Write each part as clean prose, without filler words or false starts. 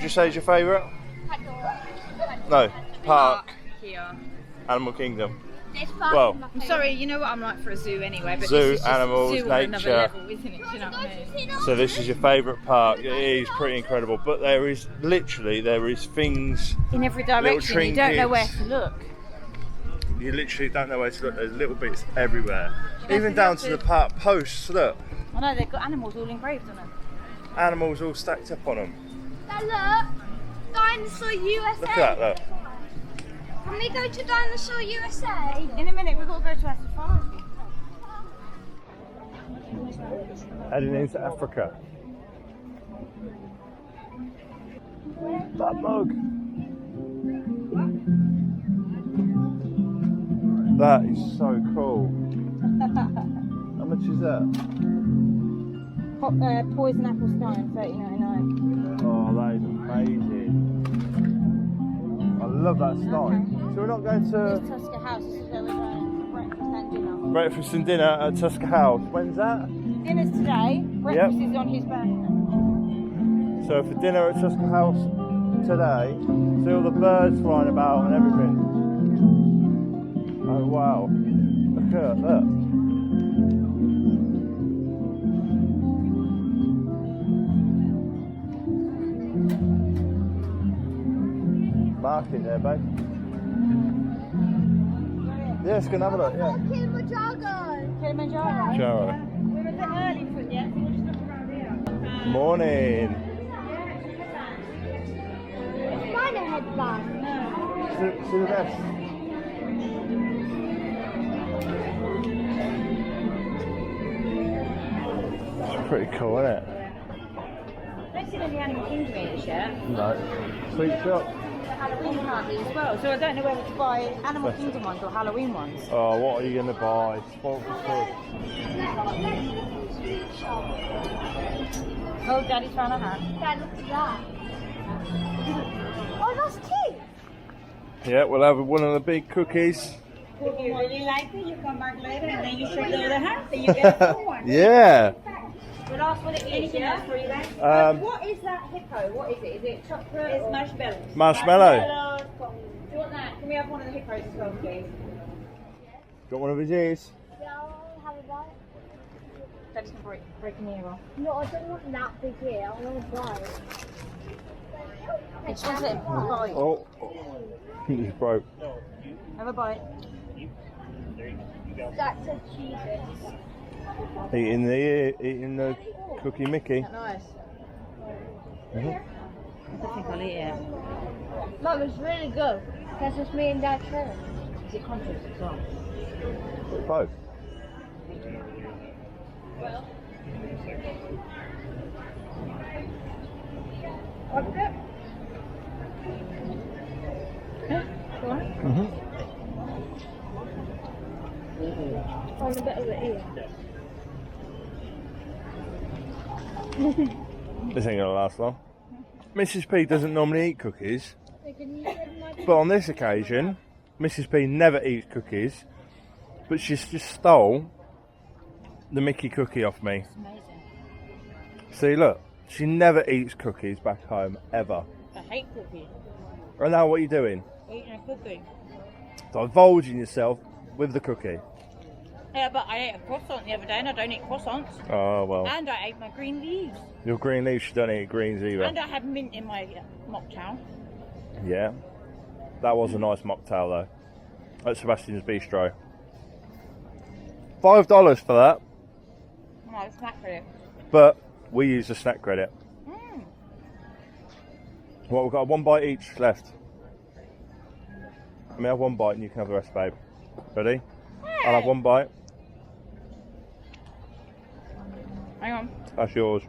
you say is your favourite? No, park. Here. Animal Kingdom. Well, I'm sorry, you know what I'm like for a zoo anyway, but Zoo, this is just animals, zoo on another nature. level, isn't it? Do you know what I mean? So this is your favourite park. It is pretty incredible, but there is things In every direction, you don't know where to look. You literally don't know where to look. There's little bits everywhere, even down to the park posts. Look, I know they've got animals all engraved on them. animals all stacked up on them. Look, Dinosaur USA. Look at that, look. Can we go to Dinosaur USA? In a minute, we've got to go to our safari. Heading into Africa. That mug. That is so cool. How much is that? Poison apple stein, $30.99. Oh, that is amazing. I love that stein. So we're not going This to is Tusker House. This is where we're going for breakfast and dinner. breakfast and dinner at Tusker House. When's that? Dinner's today. Breakfast is on his birthday. So for dinner at Tusker House today, see all the birds flying about and everything. Oh wow. Look at that. Market there, babe. Yeah, let's go and have a look, yeah. Kilimanjaro. Jaro. We're a bit early for it yet, so we'll just look around here. Morning. Spider headband. See the best. It's pretty cool, isn't it? I don't see any Animal Kingdom eaters yet. No. Sweet shop. Halloween party as well, so I don't know whether to buy Animal Kingdom ones or Halloween ones. Oh, what are you going to buy? Spoiled for food. Oh, Daddy's found a hat. Dad, look at that. Oh, that's cute. Yeah, we'll have one of the big cookies. If you really like it, you come back later and then you show the other hat and you get a full one. Yeah. We'll ask what it is. Anything else for you guys? What is that hippo? What is it? Is it chocolate? It's marshmallows. Marshmallow. Marshmallows. Do you want that? Can we have one of the hippos as well, please? Got one of his ears? Yeah, I'll have a bite. Daddy's going to break an ear off. No, I don't want that big here. I want to buy it. It's just a bite. Oh. He's broke. Have a bite. That's a cheese. Eating the cookie Mickey. Is that nice? Mm-hmm. I don't think I'll eat it. Mum, it's really good. That's just me and Dad sharing. Is it conscious as well? Both. What's it? Go on. Mm-hmm. On a bit of it here. This ain't gonna last long. Mrs. P doesn't normally eat cookies, but on this occasion, Mrs. P never eats cookies, but she's just stole the Mickey cookie off me. It's amazing. See, look, she never eats cookies back home, ever. I hate cookies. And now what are you doing? Eating a cookie. Divulging yourself with the cookie. Yeah, but I ate a croissant the other day and I don't eat croissants. Oh, well. And I ate my green leaves. Your green leaves, she don't eat greens either. And I had mint in my mocktail. Yeah. That was a nice mocktail, though. At Sebastian's Bistro. $5 for that. No, it's snack credit. But we use the snack credit. Mm. Well, we've got one bite each left. Let me have one bite and you can have the rest, babe. Ready? I'll have one bite. Hang on. That's yours.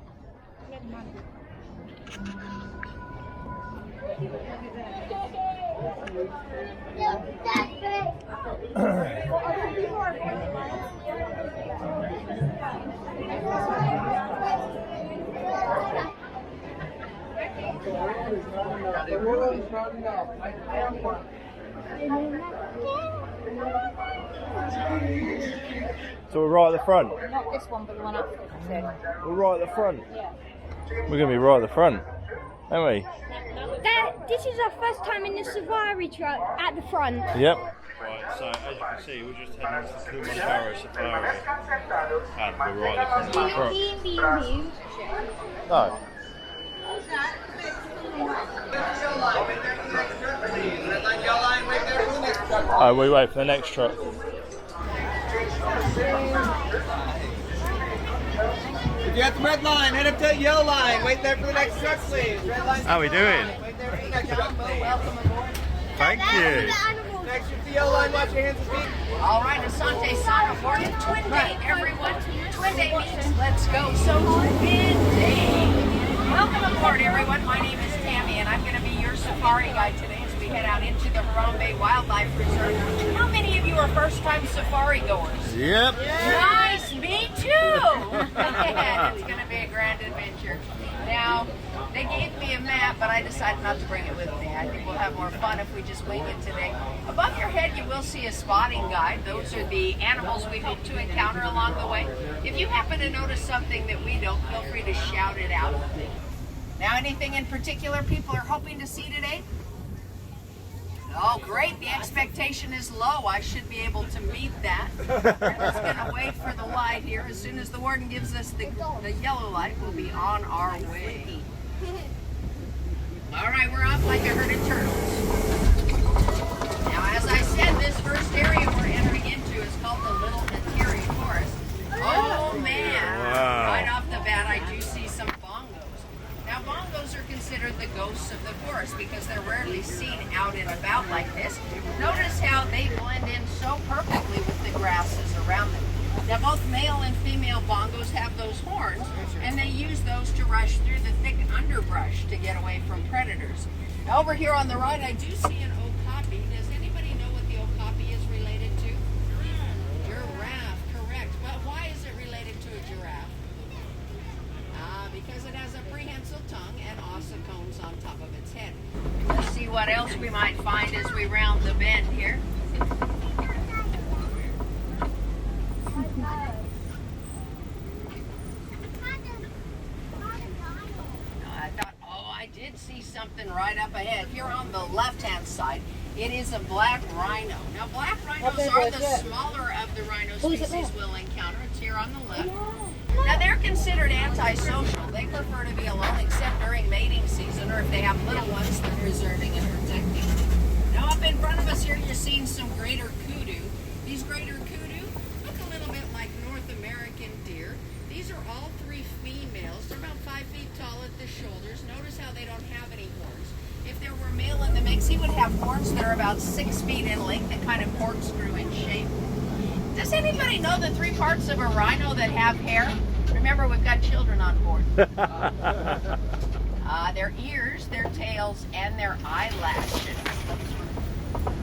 So we're right at the front. Not this one, but the one after. We're right at the front. Yeah. We're going to be right at the front. haven't we? This is our first time in the safari truck at the front. Yep. Right, so as you can see, we're just heading to the Kilimanjaro safari. And we're right at the front of the truck. No. Oh, we wait for the next truck. If you're at the red line, head up to the yellow line. Wait there for the next truck, please. Red line. How are we doing? Wait there for the next truck, please. Welcome aboard. Thank you. Next to the yellow line, watch your hands and feet. All right, Asante San aboard Twin Day, everyone. Twin Day means let's go. So Twin Day. Welcome aboard, everyone. My name is Tammy, and I'm going to be your safari guide today as we head out into the Harambe Wildlife Reserve. How many of you are first-time safari goers? Yep. Nice, me too. It's going to be a grand adventure. Now, they gave me a map, but I decided not to bring it with me. I think we'll have more fun if we just wing it today. Above your head, you will see a spotting guide. Those are the animals we hope to encounter along the way. If you happen to notice something that we don't, feel free to shout it out. Now, anything in particular people are hoping to see today? Oh, great. The expectation is low. I should be able to meet that. We're just going to wait for the light here. As soon as the warden gives us the yellow light, we'll be on our way. All right, we're off like a herd of turtles. Now, as I said, this first area we're entering into is called the Little Natiri Forest. Oh, man. Wow. Right off the bat, I do see some bongos. Now, bongos are considered the ghosts of the forest because they're rarely seen out and about like this. Notice how they blend in so perfectly with the grasses around them. Now, both male and female bongos have those horns, and they use those to rush through the thick underbrush to get away from predators. Now, over here on the right, I do see an okapi. Does anybody know what the okapi is related to? Giraffe, correct. But why is it related to a giraffe? Because it has a prehensile tongue and ossicones on top of its head. Let's see what else we might find as we round the bend here. I did see something right up ahead. Here on the left-hand side, it is a black rhino. Now, black rhinos are the smaller of the rhino species we'll encounter. It's here on the left. Now, they're considered antisocial. They prefer to be alone except during mating season or if they have little ones they're preserving and protecting. Now, up in front of us here, you're seeing some greater kudu. These greater kudu look a little bit like North American deer. These are all three females. They're about 5 feet tall at the shoulders. Notice how they don't have any horns. If there were male in the mix, he would have horns that are about 6 feet in length and kind of corkscrew in shape. Does anybody know the 3 parts of a rhino that have hair? Remember, we've got children on board. Their ears, their tails, and their eyelashes.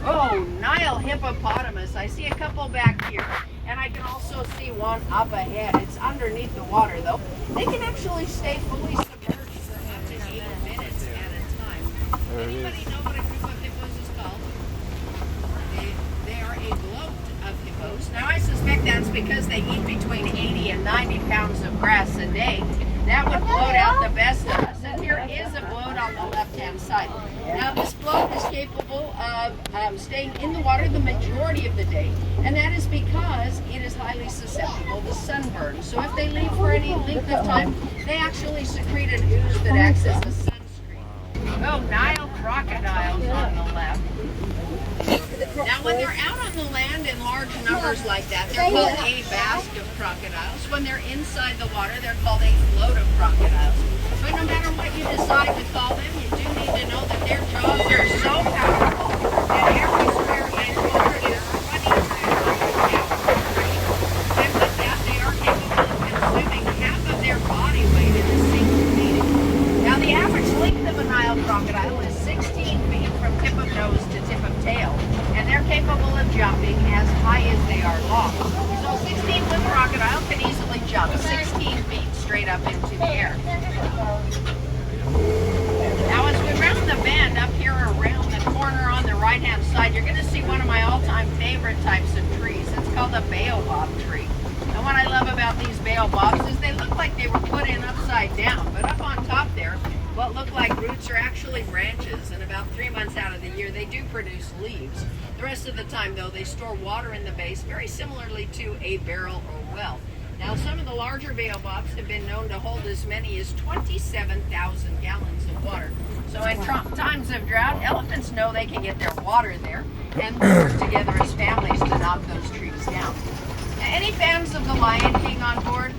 Oh, Nile hippopotamus. I see a couple back here, and I can also see one up ahead. It's underneath the water, though. They can actually stay fully submerged for up to 8 minutes at a time. Anybody know what a group of hippos is called? They are a bloat of hippos. Now, I suspect that's because they eat between 80 and 90 pounds of grass a day. That would bloat out the best of us. And here is a bloat on the left-hand side. Now, this bloat is capable of staying in the water the majority of the day, and that is because it is highly susceptible to sunburn. So if they leave for any length of time, they actually secrete an ooze that acts as a sunscreen. Oh, Nile crocodiles on the left. Now, when they're out on the land in large numbers like that, they're called a basque of crocodiles. When they're inside the water, they're called a float of crocodiles. But no matter what you decide to call them, you do need to know that their jaws are so powerful that every square inch water is running through. And with that, they are capable of consuming half of their body weight in a single meeting. Now, the average length of a Nile crocodile is 16 feet from tip of nose to tip of tail, and they're capable of jumping as high as they are long. So 16-foot crocodile can easily jump 16 feet straight up into the air. Now, as we round the bend up here around the corner on the right-hand side, you're going to see one of my all-time favorite types of trees. It's called a baobab tree. And what I love about these baobabs is they look like they were put in upside down, but up on top there, What look like roots are actually branches, and about 3 months out of the year they do produce leaves. The rest of the time, though, they store water in the base, very similarly to a barrel or well. Now, some of the larger baobabs have been known to hold as many as 27,000 gallons of water. So in times of drought, elephants know they can get their water there, and they work together as families to knock those trees down. Now, any fans of The Lion King on board?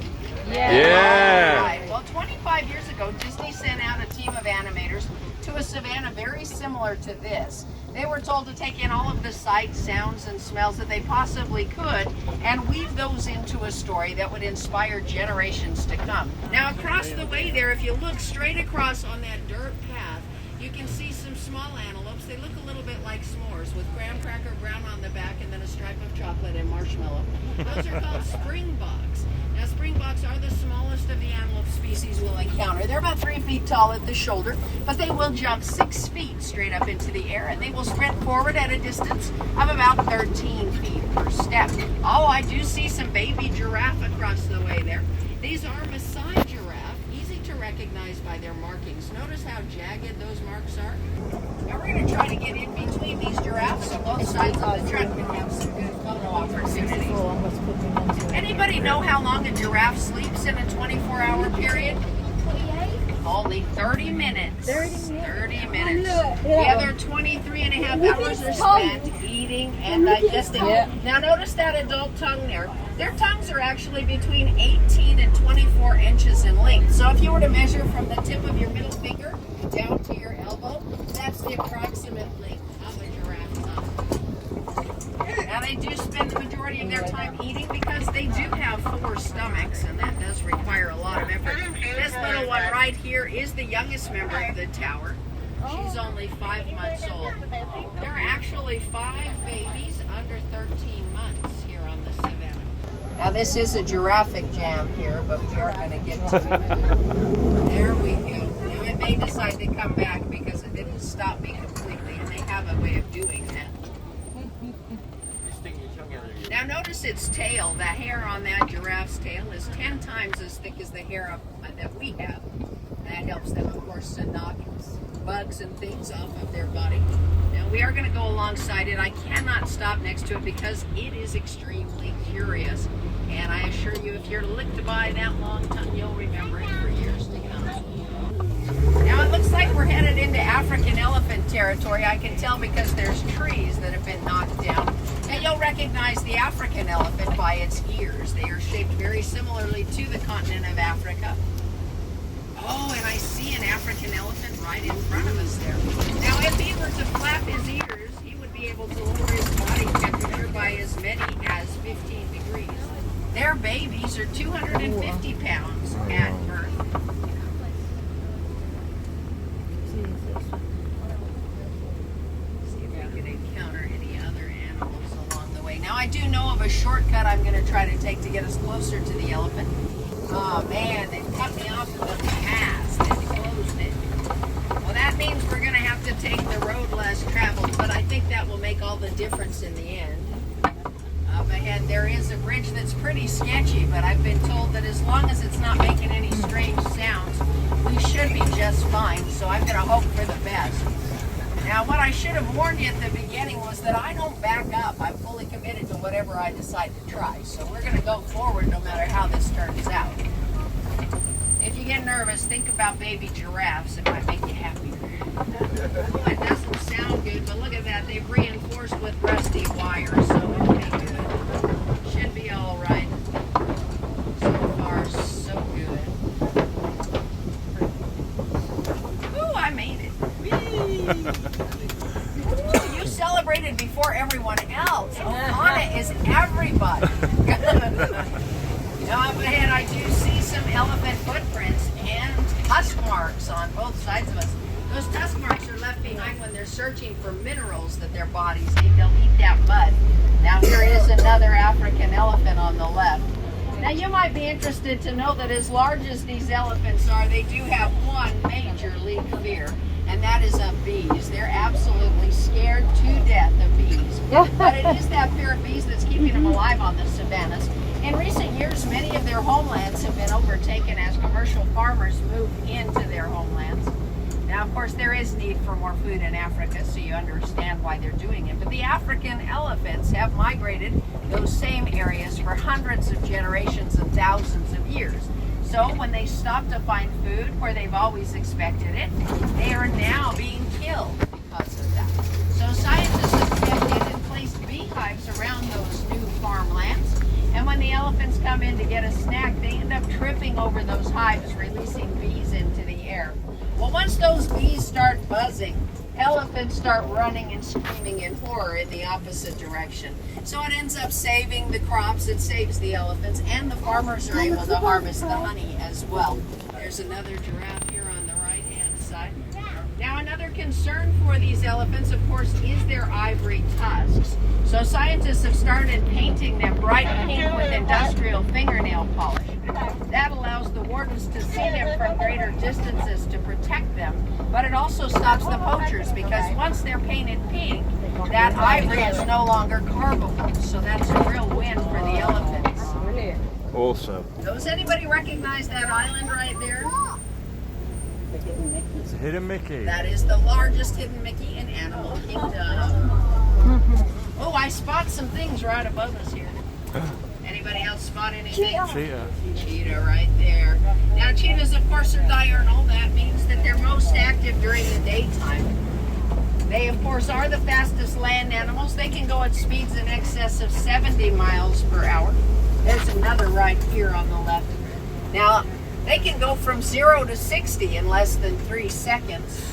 Yeah. All right. Well, 25 years ago, Disney sent out a team of animators to a savannah very similar to this. They were told to take in all of the sights, sounds, and smells that they possibly could and weave those into a story that would inspire generations to come. Now, across the way there, if you look straight across on that dirt path, you can see some small antelopes. They look a little bit like s'mores with graham cracker brown on the back and then a stripe of chocolate and marshmallow. Those are called springboks. Now, springboks are the smallest of the antelope species we'll encounter. They're about 3 feet tall at the shoulder, but they will jump 6 feet straight up into the air, and they will sprint forward at a distance of about 13 feet per step. Oh, I do see some baby giraffe across the way there. These are Maasai giraffe, easy to recognize by their markings. Notice how jagged those marks are. Now we're going to try to get in between these giraffes on both sides of the truck and have some good photo opportunities. Anybody know how long a giraffe sleeps in a 24-hour period? 28? Only 30 minutes. 30 minutes. Look, The other 23 and a half hours are spent eating and digesting. Now notice that adult tongue there. Their tongues are actually between 18 and 24 inches in length. So if you were to measure from the tip of your middle finger down to your elbow, that's the approximate length of a giraffe tongue. Now they do spend the majority of their time eating because they do have 4 stomachs, and that does require a lot of effort. This little one right here is the youngest member of the tower. She's only 5 months old. There are actually 5 babies under 13 months here on the Savannah. Now this is a giraffic jam here, but we are going to get to it. There we go. Now I may decide to come back because it didn't stop me completely, and they have a way of doing that. Now notice its tail. The hair on that giraffe's tail is 10 times as thick as the hair that we have. That helps them, of course, to knock bugs and things off of their body. Now we are going to go alongside it. I cannot stop next to it because it is extremely curious. And I assure you, if you're licked by that long tongue, you'll remember it for years to come. Now it looks like we're headed into African elephant territory. I can tell because there's trees that have been knocked down. And you'll recognize the African elephant by its ears. They are shaped very similarly to the continent of Africa. Oh, and I see an African elephant right in front of us there. Now, if he were to flap his ears, he would be able to lower his body temperature by as many as 15 degrees. Their babies are 250 pounds at birth. See if we can encounter any other animals along the way. Now, I do know of a shortcut I'm going to try to take to get us closer to the elephant. Oh man, they cut me off of the pass. They closed it. Well, that means we're going to have to take the road less traveled, but I think that will make all the difference in the end. Up ahead, there is a bridge that's pretty sketchy, but I've been told that as long as it's not making any strange sounds, we should be just fine, so I'm going to hope for the best. Now, what I should have warned you at the beginning was that I don't back up. I'm fully committed to whatever I decide to try. So we're going to go forward no matter how this turns out. If you get nervous, think about baby giraffes. It might make you happier. It doesn't sound good, but look at that. They've reinforced with rusty wires, so it'll be good. Should be all right. So far, so good. Ooh, I made it. Ooh, you celebrated before everyone else. Anna is everybody. Now up ahead I do see some elephant footprints and tusk marks on both sides of us. Those tusk marks are left behind when they're searching for minerals that their bodies need. They'll eat that mud. Now here is another African elephant on the left. Now you might be interested to know that as large as these elephants are, they do have one major lead fear, and that is of bees. They're absolutely scared to death of bees. But it is that fear of bees that's keeping them alive on the savannas. In recent years, many of their homelands have been overtaken as commercial farmers move into their homelands. Now, of course, there is need for more food in Africa, so you understand why they're doing it. But the African elephants have migrated those same areas for hundreds of generations and thousands of years. So when they stop to find food where they've always expected it, they are now being killed because of that. So scientists have stepped in and placed beehives around those new farmlands. And when the elephants come in to get a snack, they end up tripping over those hives, releasing bees into the air. Well, once those bees start buzzing, elephants start running and screaming in horror in the opposite direction. So it ends up saving the crops, it saves the elephants, and the farmers are able to harvest the honey as well. There's another giraffe here on the right-hand side. Now, another concern for these elephants, of course, is their ivory tusks. So scientists have started painting them bright pink with industrial fingernail polish. That allows the wardens to see them from greater distances to protect them, but it also stops the poachers because once they're painted pink, that ivory is no longer carvable. So that's a real win for the elephants. Awesome. Does anybody recognize that island right there? It's a hidden Mickey. That is the largest hidden Mickey in Animal Kingdom. Oh, I spot some things right above us here. Anybody else spot anything? Cheetah. Cheetah right there. Now cheetahs, of course, are diurnal. That means that they're most active during the daytime. They, of course, are the fastest land animals. They can go at speeds in excess of 70 miles per hour. There's another right here on the left. Now, they can go from 0 to 60 in less than 3 seconds.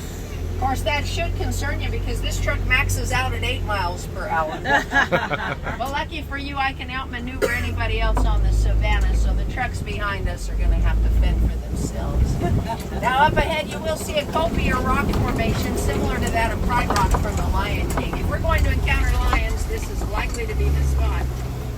Of course, that should concern you because this truck maxes out at 8 miles per hour. Well, lucky for you, I can outmaneuver anybody else on the Savanna, so the trucks behind us are going to have to fend for themselves. Now, up ahead, you will see a copia rock formation similar to that of Pride Rock from the Lion King. If we're going to encounter lions, this is likely to be the spot.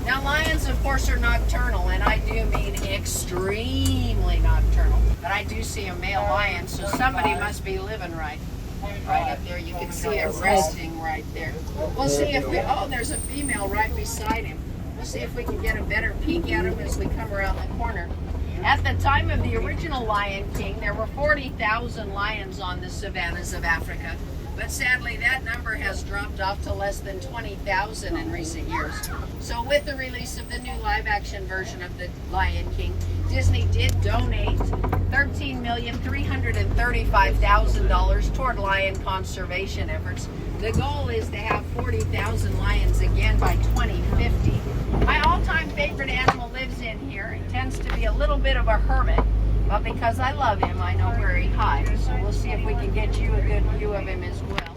Now, lions, of course, are nocturnal, and I do mean extremely nocturnal. But I do see a male lion, so somebody must be living right. Right up there, you can see it resting right there. We'll see if there's a female right beside him. We'll see if we can get a better peek at him as we come around the corner. At the time of the original Lion King, there were 40,000 lions on the savannas of Africa. But sadly, that number has dropped off to less than 20,000 in recent years. So with the release of the new live-action version of The Lion King, Disney did donate $13,335,000 toward lion conservation efforts. The goal is to have 40,000 lions again by 2050. My all-time favorite animal lives in here. He tends to be a little bit of a hermit. But because I love him, I know where he hides. So we'll see if we can get you a good view of him as well.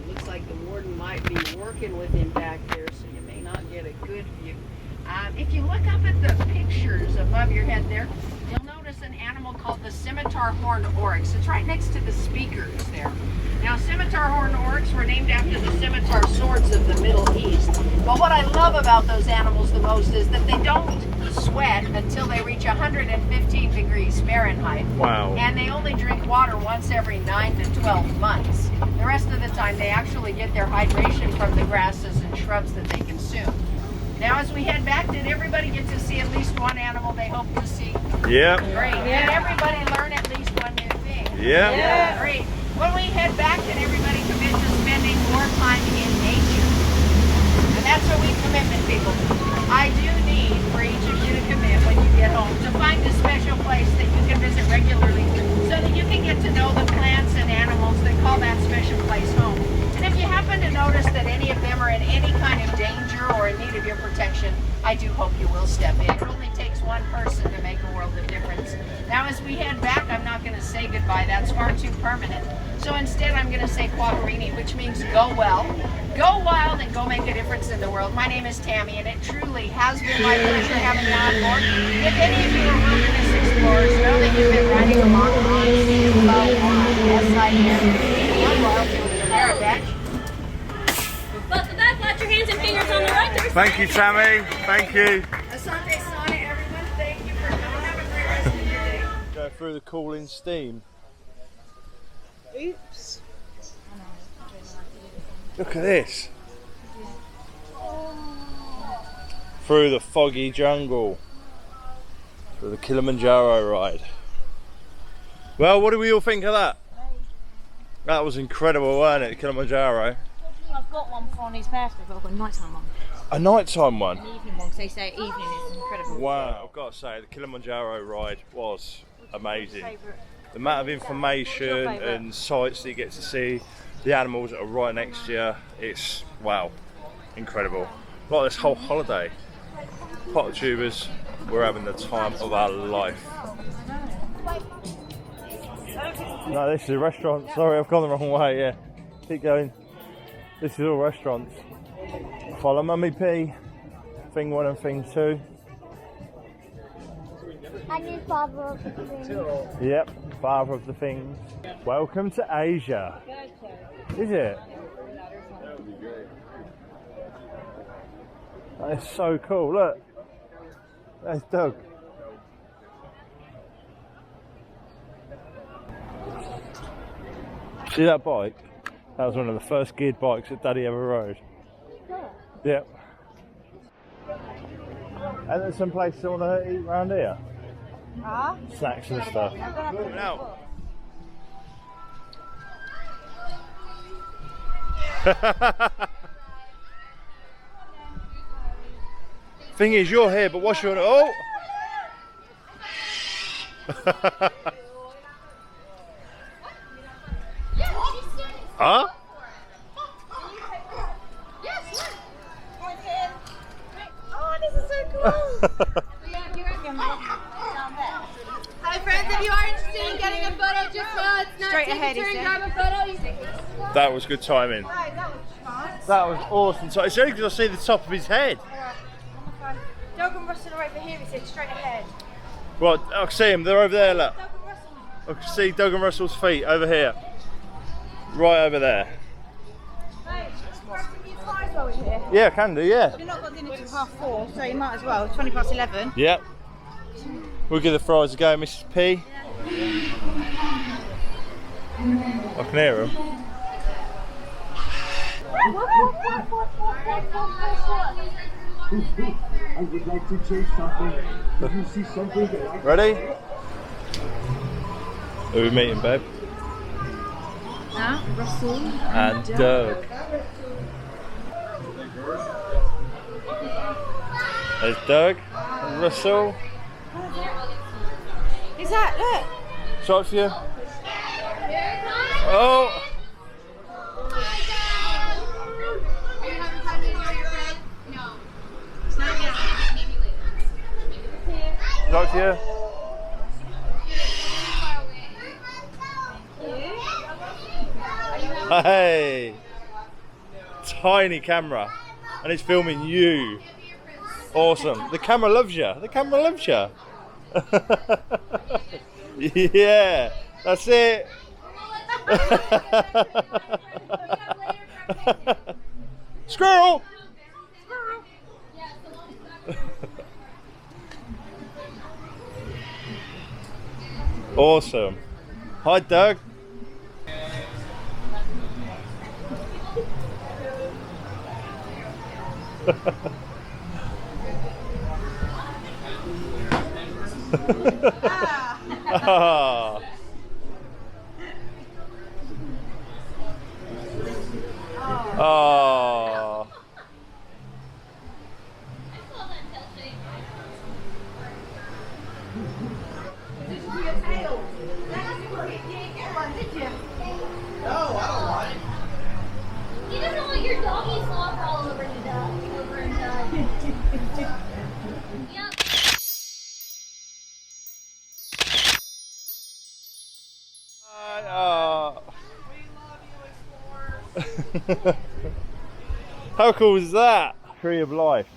Looks like the warden might be working with him back there, so you may not get a good view. If you look up at the pictures above your head there, you'll notice an animal called the scimitar horned oryx. It's right next to the speakers there. Now, scimitar horned oryx were named after the scimitar swords of the Middle East. But what I love about those animals the most is that they don't sweat until they reach 115 degrees Fahrenheit. Wow. And they only drink water once every 9 to 12 months. The rest of the time, they actually get their hydration from the grasses and shrubs that they consume. Now, as we head back, did everybody get to see at least one animal they hope to see? Yeah. Great. Did everybody learn at least one new thing? Yeah. Great. When we head back, did everybody commit to spending more time in nature? And that's what we commitment people do. I do need for each of you to commit when you get home to find a special place that you can visit regularly so that you can get to know the plants and animals that call that special place home. And if you happen to notice that any of them are in any kind of danger or in need of your protection, I do hope you will step in. It only takes one person to make a world of difference. Now, as we head back, I'm not going to say goodbye. That's far too permanent. So instead, I'm going to say Quaharini, which means go well, go wild, and go make a difference in the world. My name is Tammy, and it truly has been my pleasure having you on board. If any of you are wilderness explorers, know that you've been riding along on SIM. I'm Royalty with the Merit Badge. But the back, watch your hands and fingers on the right. Thank you, Tammy. Thank you. Asante Sana, everyone. Thank you for coming. Have a great rest of your day. Go through the cooling steam. Oops. Look at this. Through the foggy jungle. Through the Kilimanjaro ride. Well, what do we all think of that? That was incredible, wasn't it, Kilimanjaro? I've got one for on his birthday, but I've got a nighttime one. A nighttime one? An evening one, because they say evening is incredible. Wow, I've got to say, the Kilimanjaro ride was amazing. Favourite? The amount of information and sights that you get to see, the animals that are right next to you, it's, wow, incredible. Like this whole holiday, Potter tubers, we're having the time of our life. No, this is a restaurant. Sorry, I've gone the wrong way, yeah. Keep going. This is all restaurants. Follow Mummy P. Thing 1 and thing 2. And his father of the things. Yep, father of the things. Welcome to Asia. Is it? That is so cool, look. There's Doug. See that bike? That was one of the first geared bikes that Daddy ever rode. Yep. And there's some places I want to eat around here. Snacks and stuff. Coming out. Thing is, you're here, but what's your... Oh! Huh? Oh, this is so cool! Hi friends, if you are interested in getting a photo, just know it's not Straight take ahead, a turn, is it? grab a photo, you take this. That was good timing. That was awesome. So it's only because I see the top of his head. Doug and Russell are over here, he said straight ahead. Right, I can see them. They're over there, look. Doug and Russell. I can see Doug and Russell's feet over here. Right over there. Hey, grab some new fries while we're here. Yeah, can do, yeah. We've not got dinner till 4:30, so you might as well. 20 past 11. Yep. We'll give the fries a go, Mrs. P. I can hear them. I would like to chase something. Did you see something that I... Ready? Who are we meeting, babe? Russell. And Doug. There's Doug and Russell. Is that, look. Shot for you. Oh! Shot for you. Hey! Tiny camera. And it's filming you. Awesome. The camera loves you. The camera loves you. Yeah, that's it. Squirrel! Awesome. Hi, Doug. Ah. Oh. He doesn't want your doggy slobber all over his dog. Yep. How cool is that? Tree of life.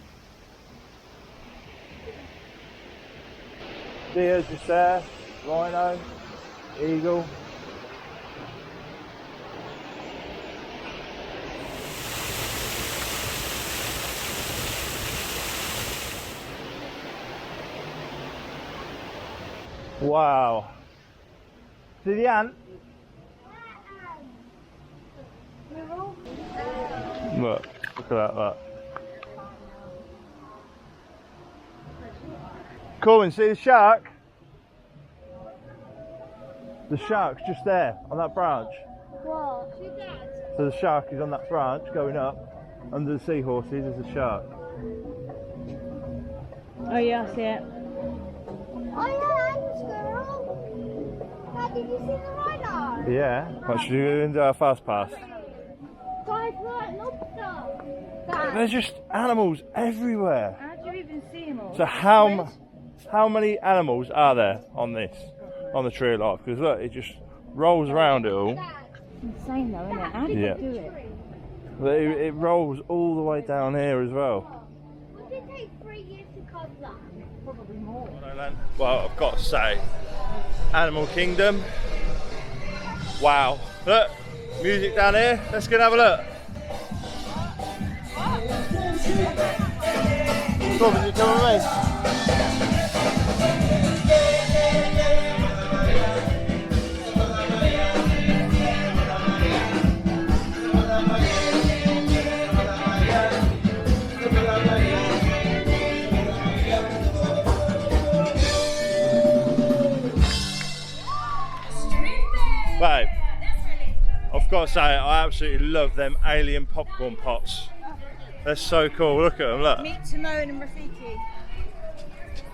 Deer just there, rhino, eagle. Wow. See the ant? Look at that, look. Cool, and see the shark? The shark's just there on that branch. What? So the shark is on that branch going up. Under the seahorses is a shark. Oh yeah, I see it. Oh yeah, and the squirrel. Dad, did you see the rhino? Yeah. What should we do into our fast pass? Guys, look, lobster. There's just animals everywhere. How do you even see them all? So how many animals are there on the tree of life? Because look, it just rolls around it all. Insane though, isn't it? How did Yeah. they do it? But it rolls all the way down here as well. Would it take 3 years to cover that? Probably more. Well, I've got to say, Animal Kingdom. Wow. Look, music down here. Let's go and have a look. Robin, you come with me? Babe, I've got to say, I absolutely love them alien popcorn pots. They're so cool. Look at them, look. Meet Timon and Rafiki.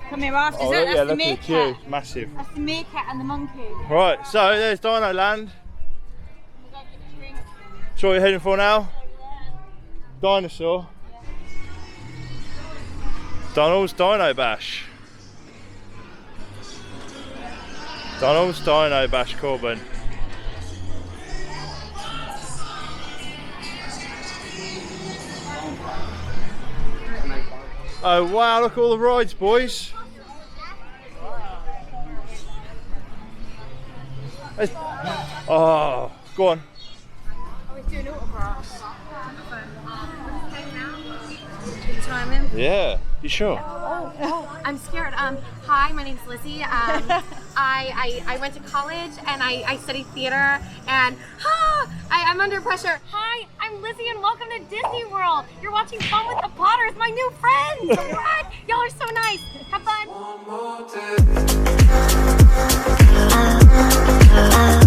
Come here after. Oh, That's yeah, the look at the meerkat. queue. Massive. That's the meerkat and the monkey. Right, so there's Dino Land. So what are you heading for now? Dinosaur. Donald's Dino-Bash. Donald's Dino-Bash, Corbin. Oh wow, look at all the rides, boys. Oh, go on. Are we doing autographs? Good timing. Yeah, you sure? Oh, I'm scared. Hi, my name's Lizzie. I went to college and I studied theater and I'm under pressure. Hi, I'm Lizzie and welcome to Disney World. You're watching Fun with the Potters, my new friends. What? Y'all are so nice. Have fun.